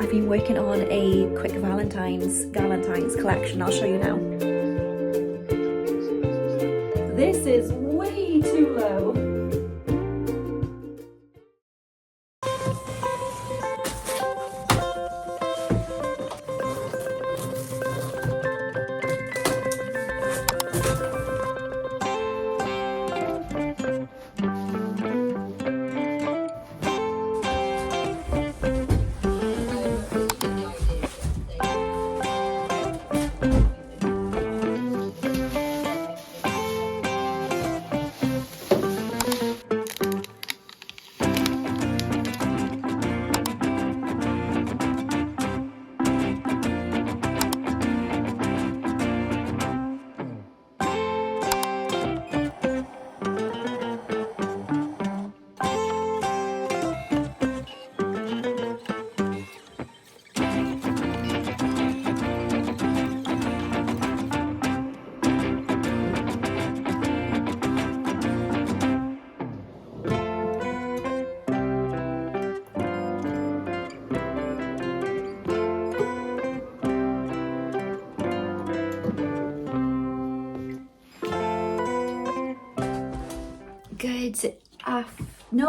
I've been working on a quick Galentines collection. I'll show you now. This is way too low.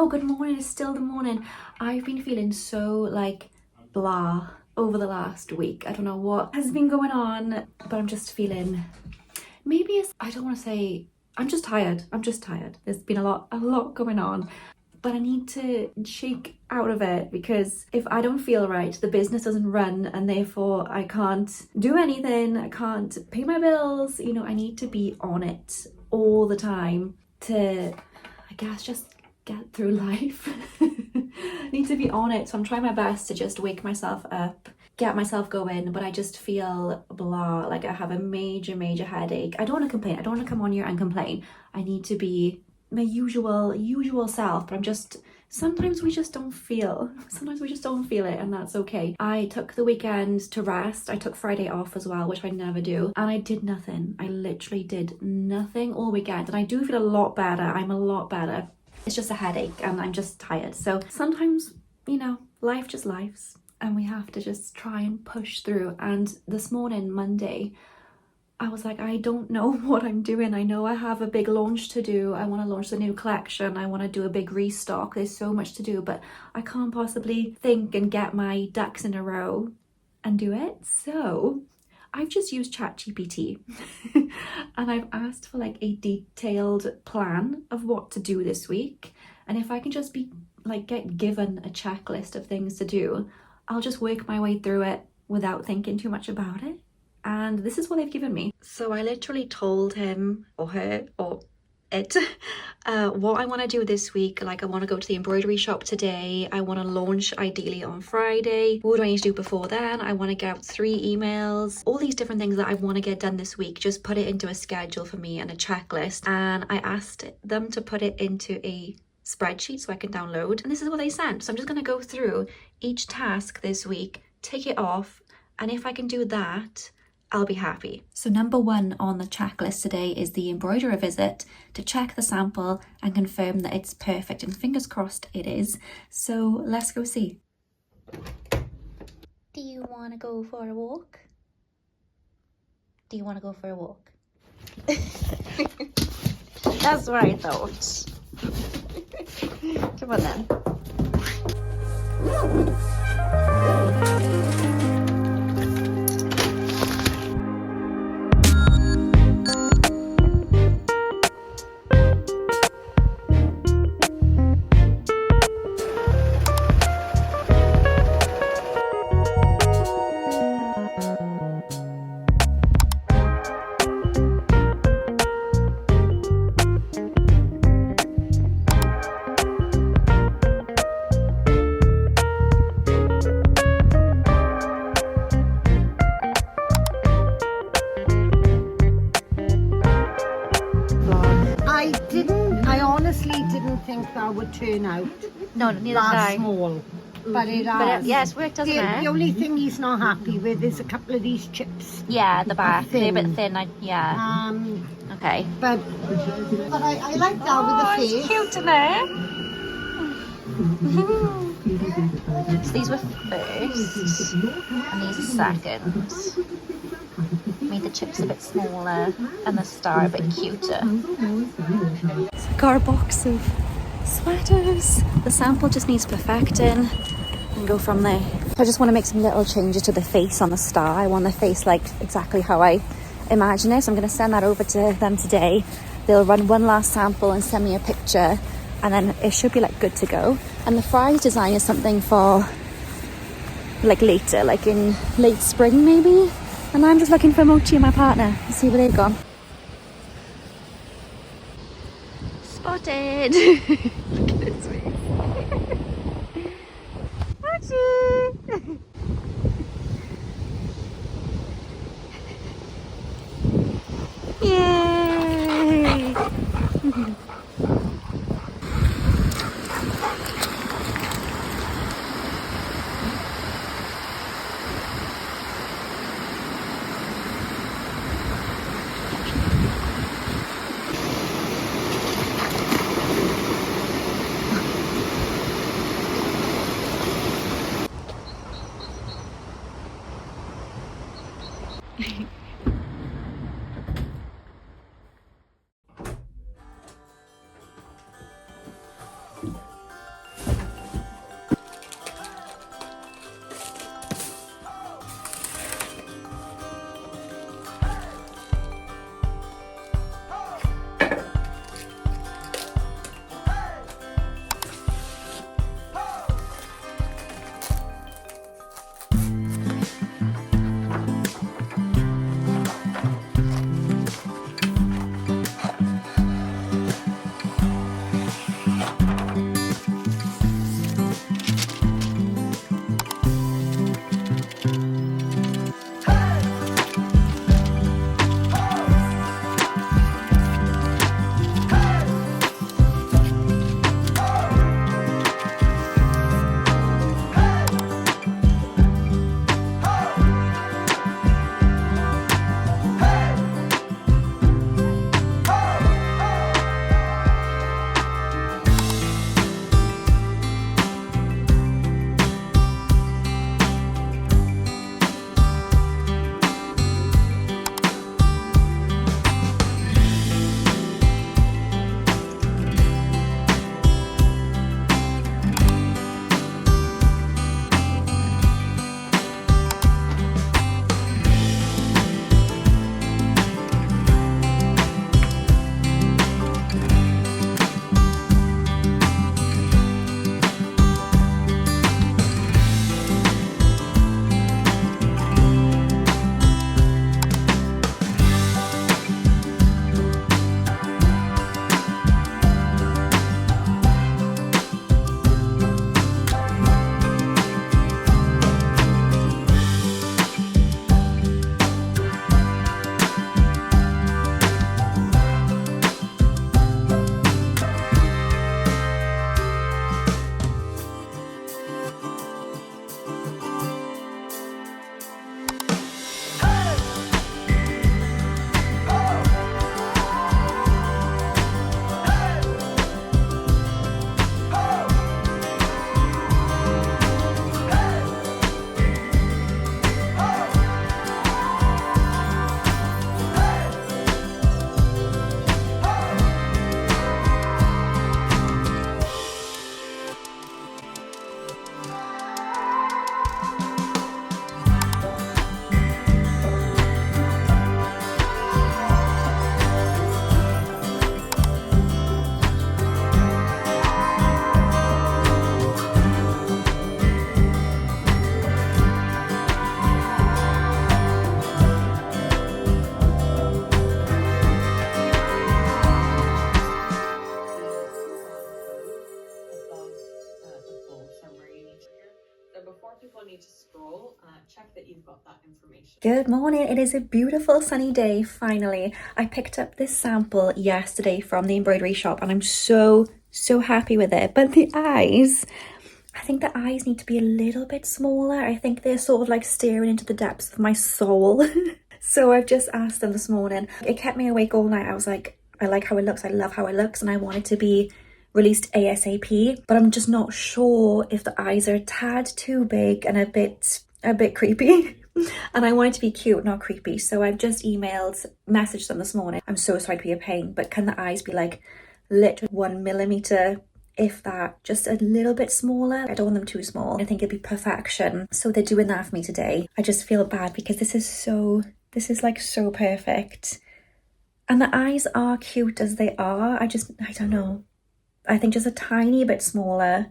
Good morning. It's still the morning. I've been feeling so like blah over the last week. I don't know what has been going on, but I'm just feeling, maybe it's, I don't want to say, I'm just tired. There's been a lot going on, but I need to shake out of it, because if I don't feel right, the business doesn't run, and therefore I can't do anything. I can't pay my bills. You know, I need to be on it all the time to, I guess, just get through life. Need to be on it. So I'm trying my best to just wake myself up, get myself going, but I just feel blah, like I have a major headache. I don't want to complain. I don't want to come on here and complain. I need to be my usual self, but I'm just, sometimes we just don't feel it, and that's okay. I took the weekend to rest. I took Friday off as well, which I never do, and I did nothing. I literally did nothing all weekend, and I do feel a lot better. I'm a lot better. It's just a headache and I'm just tired. So sometimes, you know, life just lives, and we have to just try and push through. And this morning, Monday, I was like, I don't know what I'm doing. I know I have a big launch to do. I want to launch the new collection. I want to do a big restock. There's so much to do, but I can't possibly think and get my ducks in a row and do it. So I've just used ChatGPT and I've asked for like a detailed plan of what to do this week. And if I can just be like, get given a checklist of things to do, I'll just work my way through it without thinking too much about it. And this is what they've given me. So I literally told him or her or it what I want to do this week. Like, I want to go to the embroidery shop today. I want to launch ideally on Friday. What do I need to do before then? I want to get out 3 emails, all these different things that I want to get done this week. Just put it into a schedule for me and a checklist. And I asked them to put it into a spreadsheet so I can download, and this is what they sent. So I'm just going to go through each task this week, tick it off, and if I can do that, I'll be happy. So number 1 on the checklist today is the embroiderer visit to check the sample and confirm that it's perfect, and fingers crossed it is. So let's go see. Do you want to go for a walk? Do you want to go for a walk? That's what I thought. Come on then. Would turn out No, neither that small, but it has. But yes, work doesn't it? The only thing he's not happy with is a couple of these chips. Yeah, at the back. Thin. They're a bit thin. Yeah. Okay. But I like that with the face. It's cute, isn't it? these were first and these are second. Made the chips a bit smaller and the star a bit cuter. So I got a box of sweaters. The sample just needs perfecting and go from there. I just want to make some little changes to the face on the star. I want the face like exactly how I imagine it. So I'm going to send that over to them today. They'll run one last sample and send me a picture, and then it should be like good to go. And the fries design is something for like later, like in late spring maybe. And I'm just looking for Mochi and my partner to see where they've gone. Spotted! Look at this face. Mochi! Yay! check that you've got that information. Good morning. It is a beautiful sunny day finally. I picked up this sample yesterday from the embroidery shop and I'm so happy with it. But the eyes, I think the eyes need to be a little bit smaller. I think they're sort of like staring into the depths of my soul. So I've just asked them this morning. It kept me awake all night. I was like, I like how it looks, I love how it looks, and I want it to be released ASAP, but I'm just not sure if the eyes are a tad too big and a bit creepy. And I want it to be cute, not creepy. So I've just messaged them this morning. I'm so sorry to be a pain, but can the eyes be like literally 1 millimeter, if that, just a little bit smaller? I don't want them too small. I think it'd be perfection. So they're doing that for me today. I just feel bad because this is like so perfect. And the eyes are cute as they are. I don't know. I think just a tiny bit smaller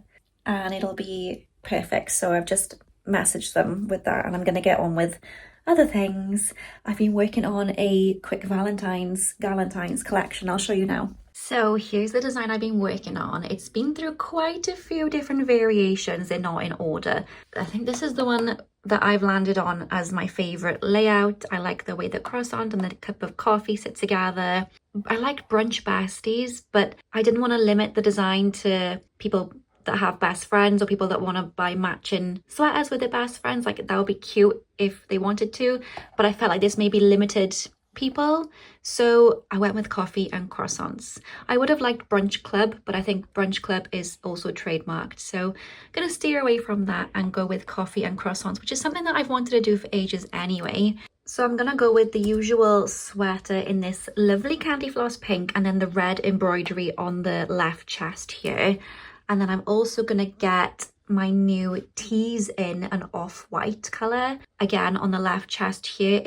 and it'll be perfect. So I've just messaged them with that, and I'm going to get on with other things. I've been working on a quick Galentines collection. I'll show you now. So here's the design I've been working on. It's been through quite a few different variations. They're not in order. I think this is the one that I've landed on as my favorite layout. I like the way the croissant and the cup of coffee sit together. I liked brunch besties, but I didn't want to limit the design to people that have best friends or people that want to buy matching sweaters with their best friends. Like, that would be cute if they wanted to, but I felt like this maybe limited people, so I went with coffee and croissants. I would have liked brunch club, but I think brunch club is also trademarked, so I'm gonna steer away from that and go with coffee and croissants, which is something that I've wanted to do for ages anyway. So I'm gonna go with the usual sweater in this lovely candy floss pink, and then the red embroidery on the left chest here. And then I'm also gonna get my new tees in an off-white color, again on the left chest here.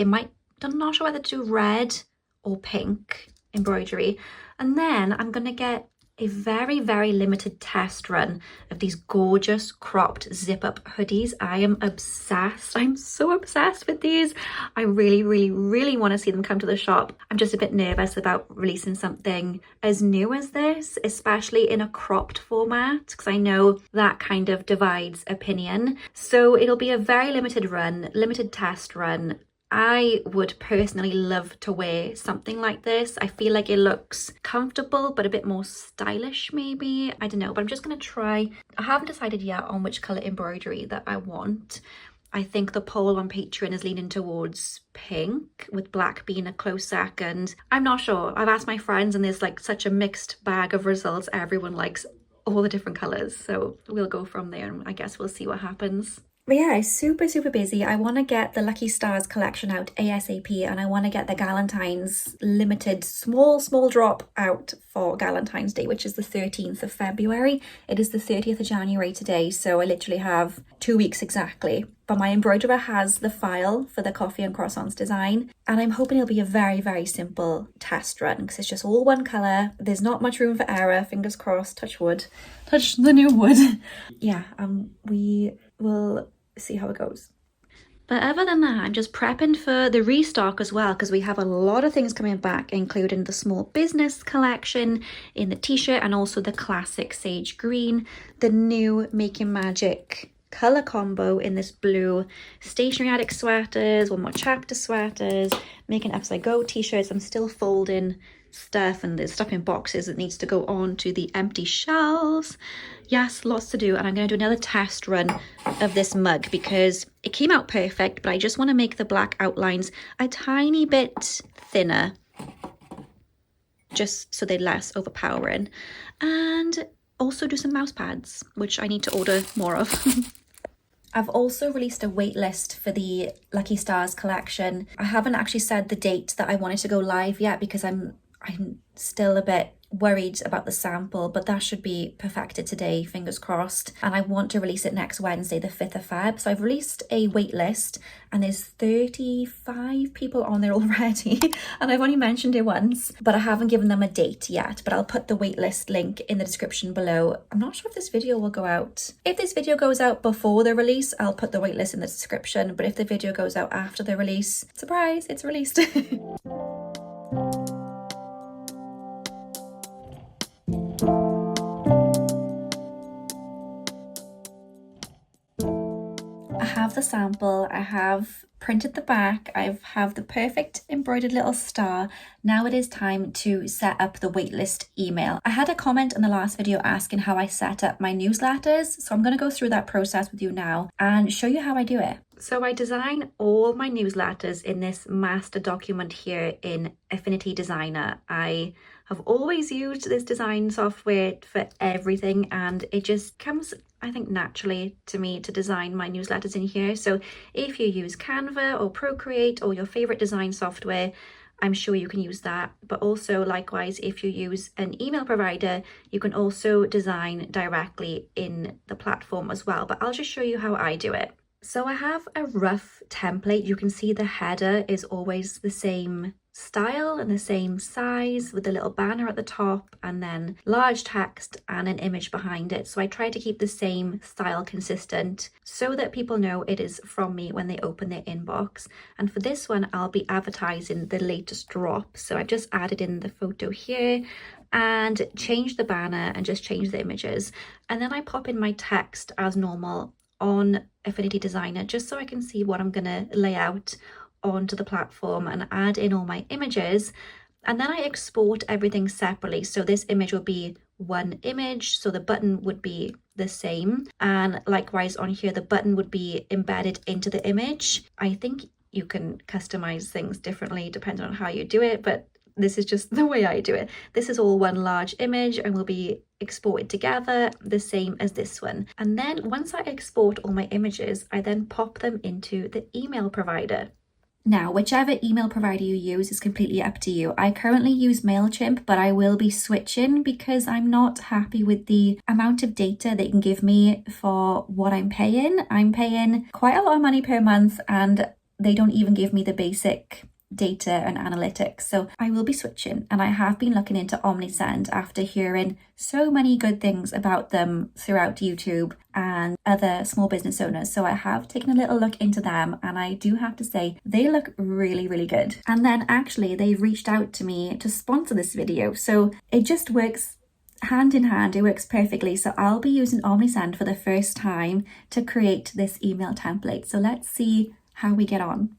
I'm not sure whether to do red or pink embroidery. And then I'm gonna get a very, very limited test run of these gorgeous cropped zip-up hoodies. I am obsessed. I'm so obsessed with these. I really, really, really want to see them come to the shop. I'm just a bit nervous about releasing something as new as this, especially in a cropped format, because I know that kind of divides opinion. So it'll be a very limited run, limited test run. I would personally love to wear something like this. I feel like it looks comfortable, but a bit more stylish maybe. I don't know, but I'm just going to try. I haven't decided yet on which colour embroidery that I want. I think the poll on Patreon is leaning towards pink, with black being a close second. I'm not sure. I've asked my friends and there's like such a mixed bag of results. Everyone likes all the different colours. So we'll go from there and I guess we'll see what happens. But yeah, it's super, super busy. I want to get the Lucky Stars collection out ASAP, and I want to get the Galentines limited small drop out for Valentine's Day, which is the 13th of February. It is the 30th of January today, so I literally have 2 weeks exactly. But my embroiderer has the file for the coffee and croissants design, and I'm hoping it'll be a very, very simple test run because it's just all one colour. There's not much room for error, fingers crossed, touch wood. Touch the new wood. Yeah, we will see how it goes. But other than that, I'm just prepping for the restock as well, because we have a lot of things coming back, including the small business collection in the t-shirt and also the classic sage green, the new Making Magic color combo in this blue, stationery addict sweaters, one more chapter sweaters, making upside go t-shirts. I'm still folding stuff and there's stuff in boxes that needs to go on to the empty shelves. Yes, lots to do. And I'm going to do another test run of this mug because it came out perfect, but I just want to make the black outlines a tiny bit thinner just so they're less overpowering, and also do some mouse pads, which I need to order more of. I've also released a waitlist for the Lucky Stars collection. I haven't actually said the date that I wanted to go live yet because I'm still a bit worried about the sample, but that should be perfected today, fingers crossed. And I want to release it next Wednesday, the 5th of Feb. So I've released a wait list and there's 35 people on there already. And I've only mentioned it once, but I haven't given them a date yet, but I'll put the waitlist link in the description below. I'm not sure if this video will go out. If this video goes out before the release, I'll put the waitlist in the description. But if the video goes out after the release, surprise, it's released. I have the sample, I have printed the back, I have the perfect embroidered little star. Now it is time to set up the waitlist email. I had a comment in the last video asking how I set up my newsletters, so I'm going to go through that process with you now and show you how I do it. So I design all my newsletters in this master document here in Affinity Designer. I have always used this design software for everything, and it just comes, I think, naturally to me to design my newsletters in here. So if you use Canva or Procreate or your favorite design software, I'm sure you can use that. But also likewise, if you use an email provider, you can also design directly in the platform as well. But I'll just show you how I do it. So I have a rough template. You can see the header is always the same style and the same size with a little banner at the top and then large text and an image behind it. So I try to keep the same style consistent so that people know it is from me when they open their inbox. And for this one, I'll be advertising the latest drop. So I've just added in the photo here and changed the banner and just changed the images. And then I pop in my text as normal on Affinity Designer just so I can see what I'm going to lay out onto the platform and add in all my images. And then I export everything separately. So this image will be one image, so the button would be the same, and likewise on here the button would be embedded into the image. I think you can customize things differently depending on how you do it, but this is just the way I do it. This is all one large image and will be exported together the same as this one. And then once I export all my images, I then pop them into the email provider. Now, whichever email provider you use is completely up to you. I currently use MailChimp, but I will be switching because I'm not happy with the amount of data they can give me for what I'm paying. I'm paying quite a lot of money per month and they don't even give me the basic data and analytics. So I will be switching, and I have been looking into OmniSend after hearing so many good things about them throughout YouTube and other small business owners. So I have taken a little look into them, and I do have to say they look really, really good. And then actually they've reached out to me to sponsor this video. So it just works hand in hand. It works perfectly. So I'll be using OmniSend for the first time to create this email template. So let's see how we get on.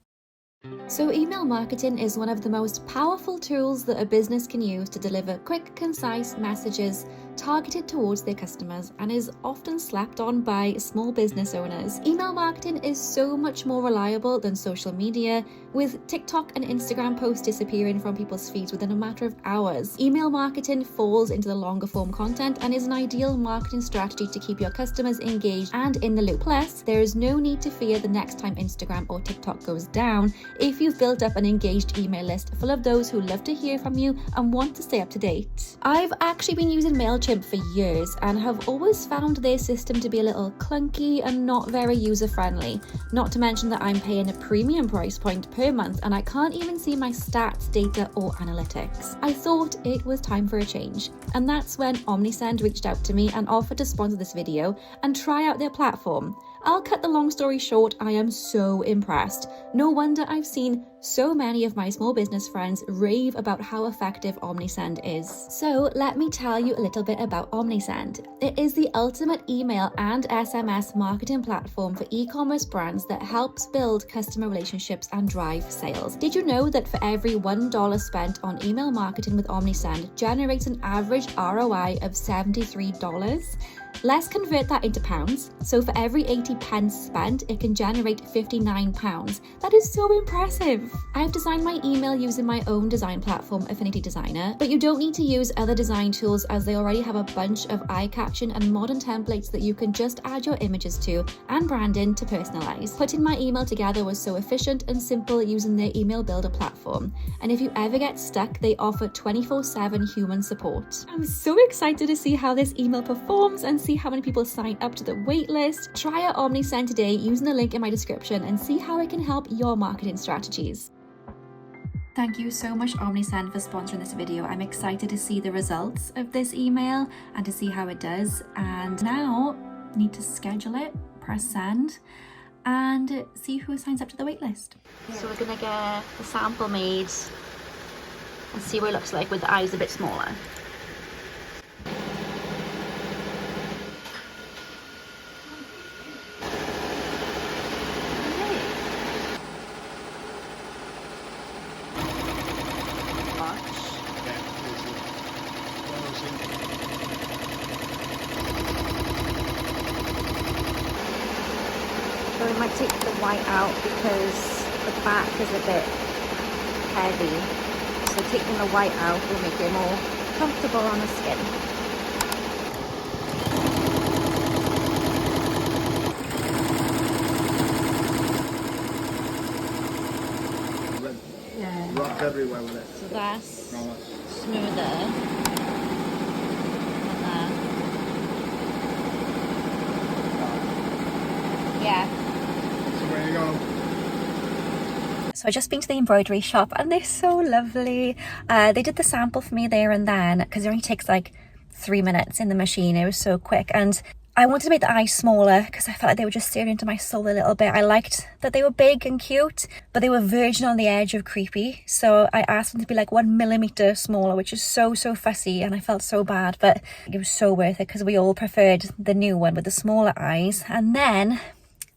So email marketing is one of the most powerful tools that a business can use to deliver quick, concise messages targeted towards their customers, and is often slept on by small business owners. Email marketing is so much more reliable than social media, with TikTok and Instagram posts disappearing from people's feeds within a matter of hours. Email marketing falls into the longer form content and is an ideal marketing strategy to keep your customers engaged and in the loop. Plus, there is no need to fear the next time Instagram or TikTok goes down if you've built up an engaged email list full of those who love to hear from you and want to stay up to date. I've actually been using MailChimp for years and have always found their system to be a little clunky and not very user-friendly. Not to mention that I'm paying a premium price point per month and I can't even see my stats, data or analytics. I thought it was time for a change, and that's when OmniSend reached out to me and offered to sponsor this video and try out their platform. I'll cut the long story short, I am so impressed. No wonder I've seen so many of my small business friends rave about how effective OmniSend is. So let me tell you a little bit about OmniSend. It is the ultimate email and SMS marketing platform for e-commerce brands that helps build customer relationships and drive sales. Did you know that for every $1 spent on email marketing with OmniSend generates an average ROI of $73? Let's convert that into pounds. So for every 80 pence spent, it can generate 59 pounds. That is so impressive. I've designed my email using my own design platform, Affinity Designer, but you don't need to use other design tools as they already have a bunch of eye-catching and modern templates that you can just add your images to and brand in to personalize. Putting my email together was so efficient and simple using their email builder platform. And if you ever get stuck, they offer 24/7 human support. I'm so excited to see how this email performs and see how many people sign up to the waitlist. Try out OmniSend today using the link in my description and see how it can help your marketing strategies. Thank you so much OmniSend for sponsoring this video. I'm excited to see the results of this email and to see how it does. And now need to schedule it, press send, and see who signs up to the waitlist. So we're gonna get the sample made and see what it looks like with the eyes a bit smaller. So we might take the white out because the back is a bit heavy. So taking the white out will make it more comfortable on the skin. Yeah. Rock everywhere with it. So that's smoother than that. Yeah. So where you go? So I just been to the embroidery shop and they're so lovely. They did the sample for me there and then because it only takes like 3 minutes in the machine. It was so quick, and I wanted to make the eyes smaller because I felt like they were just staring into my soul a little bit. I liked that they were big and cute, but they were verging on the edge of creepy. So I asked them to be like 1 millimeter smaller, which is so fussy, and I felt so bad, but it was so worth it because we all preferred the new one with the smaller eyes. And then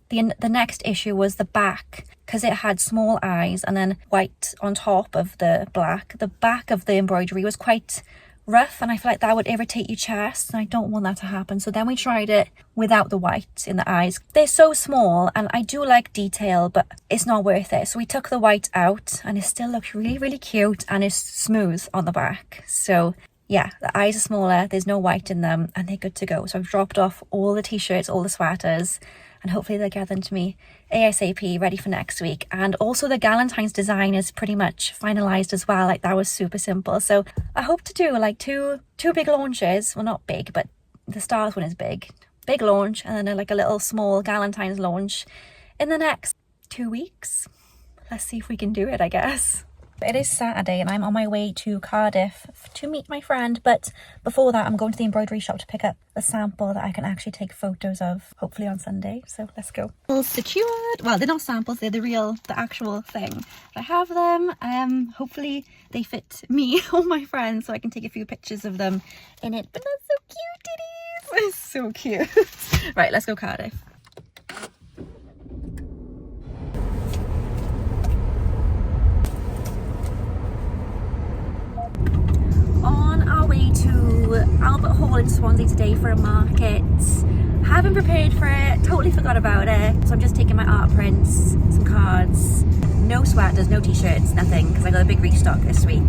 the next issue was the back, because it had small eyes and then white on top of the black. The back of the embroidery was quite rough, and I feel like that would irritate your chest, and I don't want that to happen. So then we tried it without the white in the eyes. They're so small, and I do like detail, but it's not worth it. So we took the white out, and it still looks really cute, and it's smooth on the back. So yeah, the eyes are smaller, there's no white in them, and they're good to go. So I've dropped off all the t-shirts, all the sweaters, and hopefully they'll get them to me ASAP, ready for next week. And also the Galentines design is pretty much finalized as well. Like, that was super simple. So I hope to do like two big launches. Well, not big, but the stars one is big launch, and then like a little small Galentines launch in the next 2 weeks. Let's see if we can do it, I guess. It is Saturday and I'm on my way to Cardiff to meet my friend, but before that I'm going to the embroidery shop to pick up a sample that I can actually take photos of, hopefully on Sunday. So let's go. All secured. Well, they're not samples, they're the actual thing. I have them. Hopefully they fit me or my friends so I can take a few pictures of them in it. But that's so cute, it is. It's so cute. Right, let's go Cardiff. On our way to Albert Hall in Swansea today for a market. Haven't prepared for it, totally forgot about it. So I'm just taking my art prints, some cards, no sweaters, no t-shirts, nothing, because I got a big restock this week.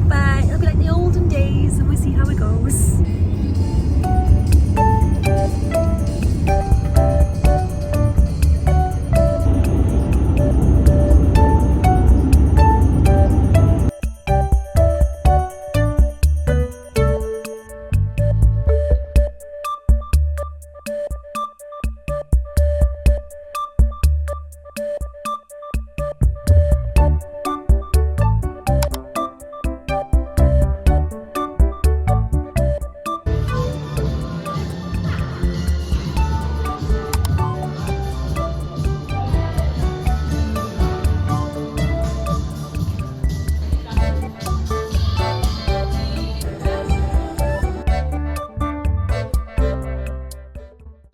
But it'll be like the olden days and we'll see how it goes.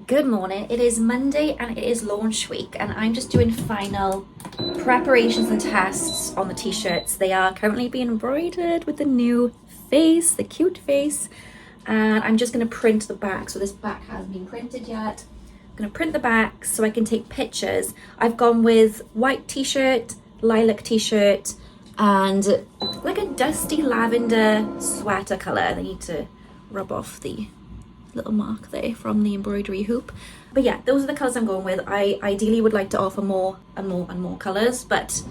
Good morning, it is Monday and it is launch week, and I'm just doing final preparations and tests on the t-shirts. They are currently being embroidered with the new face, the cute face, and I'm just going to print the back. So this back hasn't been printed yet. I'm going to print the back so I can take pictures. I've gone with white t-shirt, lilac t-shirt, and like a dusty lavender sweater colour. I need to rub off the little mark there from the embroidery hoop. But yeah, those are the colours I'm going with. I ideally would like to offer more and more colours, but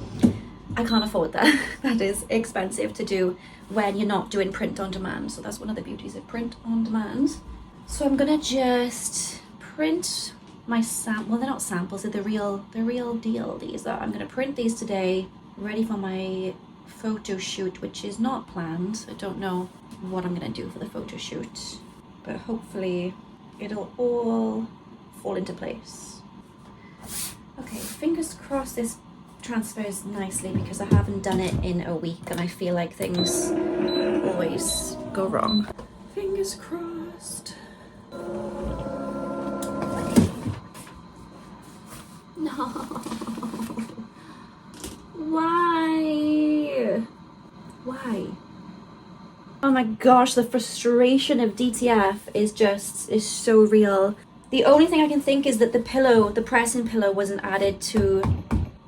I can't afford that. That is expensive to do when you're not doing print on demand. So that's one of the beauties of print on demand. So I'm gonna just print my well, they're not samples, they're the real deal. These are, I'm gonna print these today, ready for my photo shoot, which is not planned. I don't know what I'm gonna do for the photo shoot, but hopefully it'll all fall into place. Okay, fingers crossed this transfers nicely, because I haven't done it in a week and I feel like things always go wrong. Fingers crossed. No. Why? Why? Oh my gosh, the frustration of DTF is so real. The only thing I can think is that the pressing pillow wasn't added to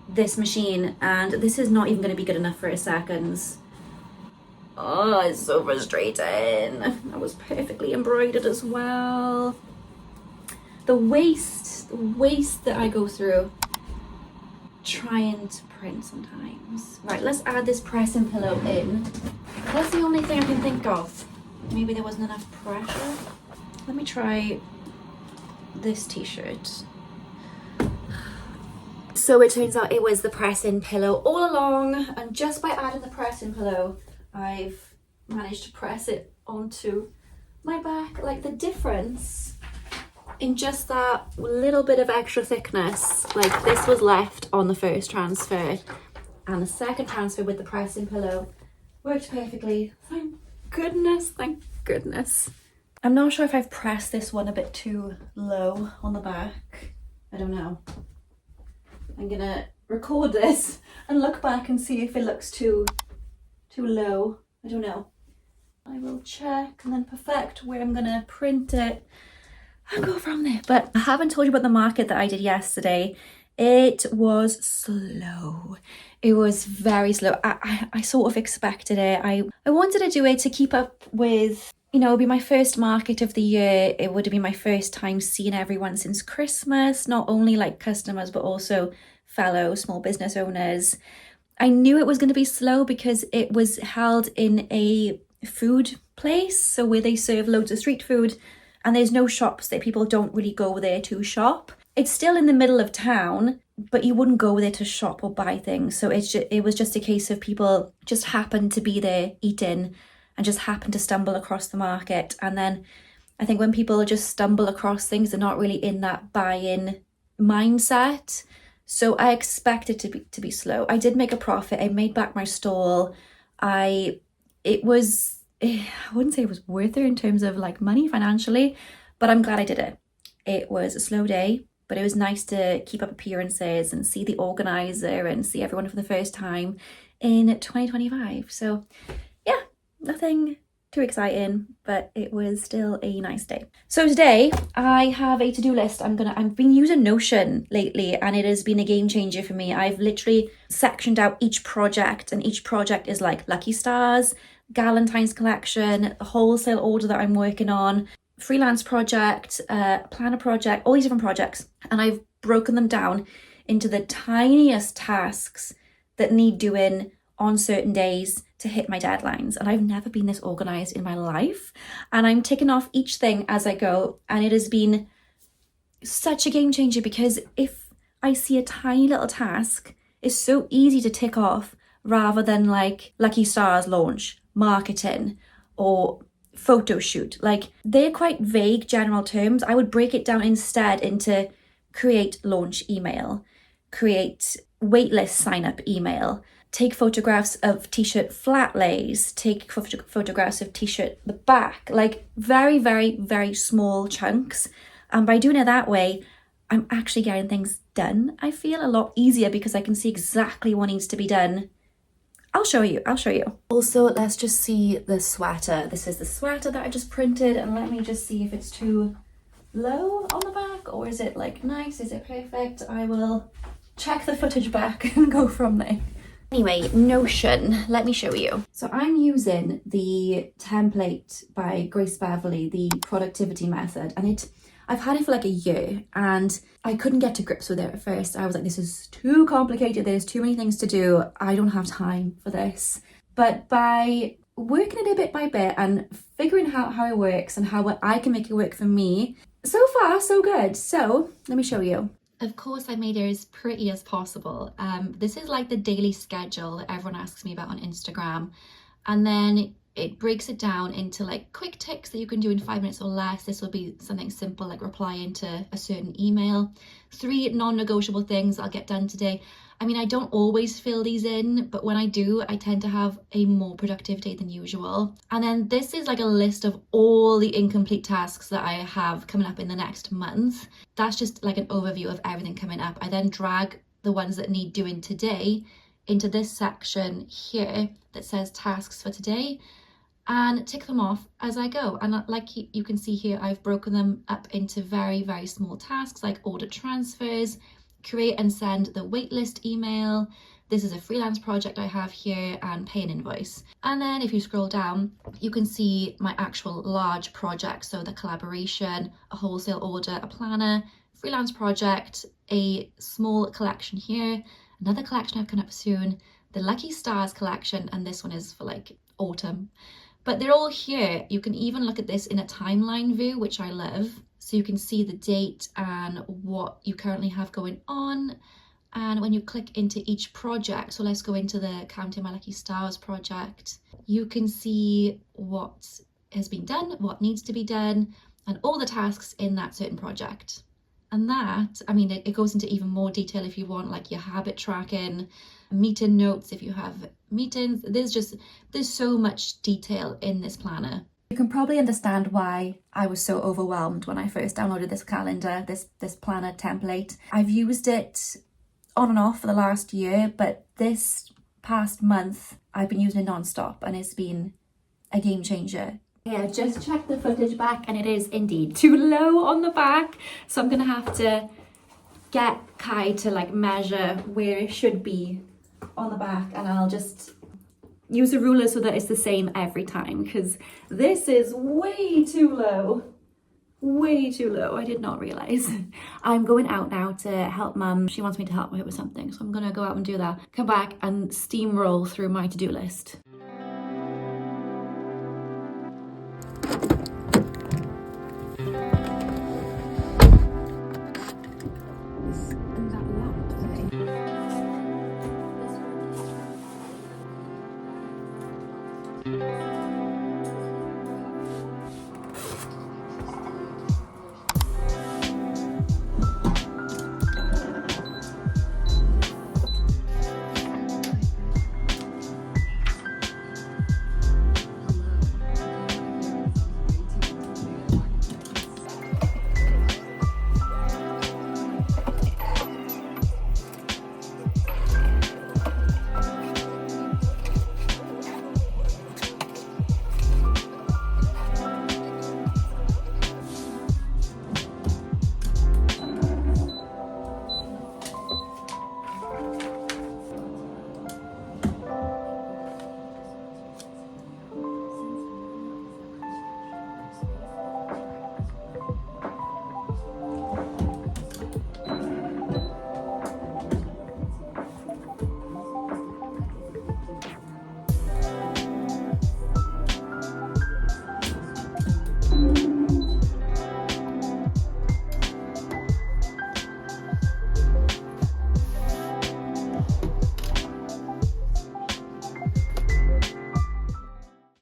this machine, and this is not even going to be good enough for a seconds. Oh, it's so frustrating. That was perfectly embroidered as well. The waste that I go through trying to print sometimes. Right, let's add this pressing pillow in. That's the only thing I can think of. Maybe there wasn't enough pressure. Let me try this t-shirt. So it turns out it was the pressing pillow all along, and just by adding the pressing pillow, I've managed to press it onto my back. Like, the difference in just that little bit of extra thickness, like this was left on the first transfer, and the second transfer with the pressing pillow worked perfectly. Thank goodness, thank goodness. I'm not sure if I've pressed this one a bit too low on the back. I don't know. I'm gonna record this and look back and see if it looks too low. I don't know. I will check and then perfect where I'm gonna print it and go from there. But I haven't told you about the market that I did yesterday. It was slow. It was very slow. I sort of expected it. I wanted to do it to keep up with, you know, it'd be my first market of the year. It would have been my first time seeing everyone since Christmas, not only like customers, but also fellow small business owners. I knew it was going to be slow because it was held in a food place, so where they serve loads of street food, and there's no shops there. People don't really go there to shop. It's still in the middle of town, but you wouldn't go there to shop or buy things. So it was just a case of people just happened to be there eating and just happened to stumble across the market. And then I think when people just stumble across things, they're not really in that buy-in mindset. So I expect it to be slow. I did make a profit. I made back my stall. I wouldn't say it was worth it in terms of like money financially, but I'm glad I did it. It was a slow day, but it was nice to keep up appearances and see the organizer and see everyone for the first time in 2025. So yeah, nothing too exciting, but it was still a nice day. So today I have a to-do list. I've been using Notion lately, and it has been a game changer for me. I've literally sectioned out each project, and each project is like lucky stars, Galentines collection, a wholesale order that I'm working on, freelance project, planner project, all these different projects. And I've broken them down into the tiniest tasks that need doing on certain days to hit my deadlines. And I've never been this organized in my life. And I'm ticking off each thing as I go. And it has been such a game changer, because if I see a tiny little task, it's so easy to tick off rather than like lucky stars launch, marketing, or photo shoot. Like, they're quite vague general terms. I would break it down instead into create launch email, create waitlist sign up email, take photographs of t-shirt flat lays, take photographs of t-shirt the back, like very, very, very small chunks. And by doing it that way, I'm actually getting things done. I feel a lot easier because I can see exactly what needs to be done. I'll show you. Also, let's just see the sweater. This is the sweater that I just printed, and let me just see if it's too low on the back, or is it like nice? Is it perfect? I will check the footage back and go from there. Anyway, Notion, let me show you. So I'm using the template by Grace Beverly, the productivity method, and I've had it for like a year, and I couldn't get to grips with it at first. I was like, this is too complicated. There's too many things to do. I don't have time for this. But by working it a bit by bit and figuring out how it works and how I can make it work for me, so far, so good. So let me show you. Of course, I made it as pretty as possible. This is like the daily schedule that everyone asks me about on Instagram. And then it breaks it down into like quick ticks that you can do in 5 minutes or less. This will be something simple like replying to a certain email. 3 non-negotiable things I'll get done today. I mean, I don't always fill these in, but when I do, I tend to have a more productive day than usual. And then this is like a list of all the incomplete tasks that I have coming up in the next month. That's just like an overview of everything coming up. I then drag the ones that need doing today into this section here that says tasks for today, and tick them off as I go. And like you can see here, I've broken them up into very, very small tasks like order transfers, create and send the waitlist email, This is a freelance project I have here, and pay an invoice. And then if you scroll down, you can see my actual large project. So the collaboration, a wholesale order, a planner, freelance project, a small collection here, another collection I've coming up soon, the Lucky Stars collection, and this one is for like autumn. But they're all here. You can even look at this in a timeline view, which I love. So you can see the date and what you currently have going on. And when you click into each project, so let's go into the Counting My Lucky Stars project, you can see what has been done, what needs to be done, and all the tasks in that certain project. And that, I mean, it goes into even more detail if you want, like your habit tracking, meeting notes if you have meetings. There's so much detail in this planner. You can probably understand why I was so overwhelmed when I first downloaded this calendar, this planner template. I've used it on and off for the last year, but this past month I've been using it non-stop, and it's been a game changer. Yeah, just check the footage back, and it is indeed too low on the back. So I'm gonna have to get Kai to like measure where it should be on the back, and I'll just use a ruler so that it's the same every time, because this is way too low. Way too low. I did not realize. I'm going out now to help Mum. She wants me to help her with something, so I'm gonna go out and do that. Come back and steamroll through my to-do list.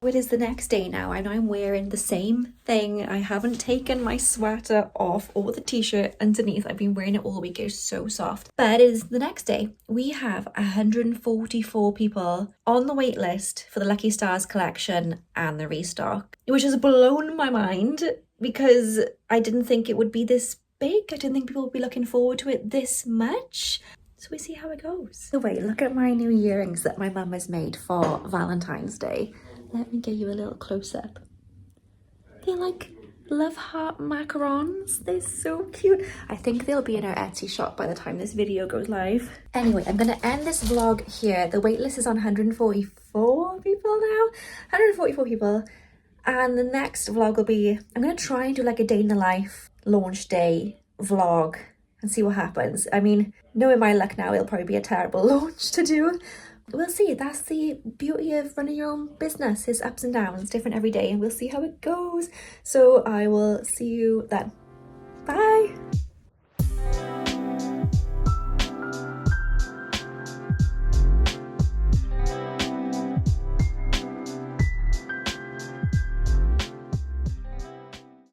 It is the next day now, and I'm wearing the same thing. I haven't taken my sweater off or the t-shirt underneath. I've been wearing it all week. It's so soft. But it is the next day. We have 144 people on the wait list for the Lucky Stars collection and the Restock, which has blown my mind because I didn't think it would be this big. I didn't think people would be looking forward to it this much. So we see how it goes. So wait, look at my new earrings that my mum has made for Valentine's Day. Let me get you a little close-up. They're like love heart macarons. They're so cute. I think they'll be in our Etsy shop by the time this video goes live. Anyway, I'm gonna end this vlog here. The waitlist is on 144 people now. 144 people. And the next vlog will be, I'm gonna try and do like a day in the life launch day vlog and see what happens. I mean, knowing my luck now, it'll probably be a terrible launch to do. We'll see. That's the beauty of running your own business. It's ups and downs, different every day, and we'll see how it goes. So I will see you then. Bye.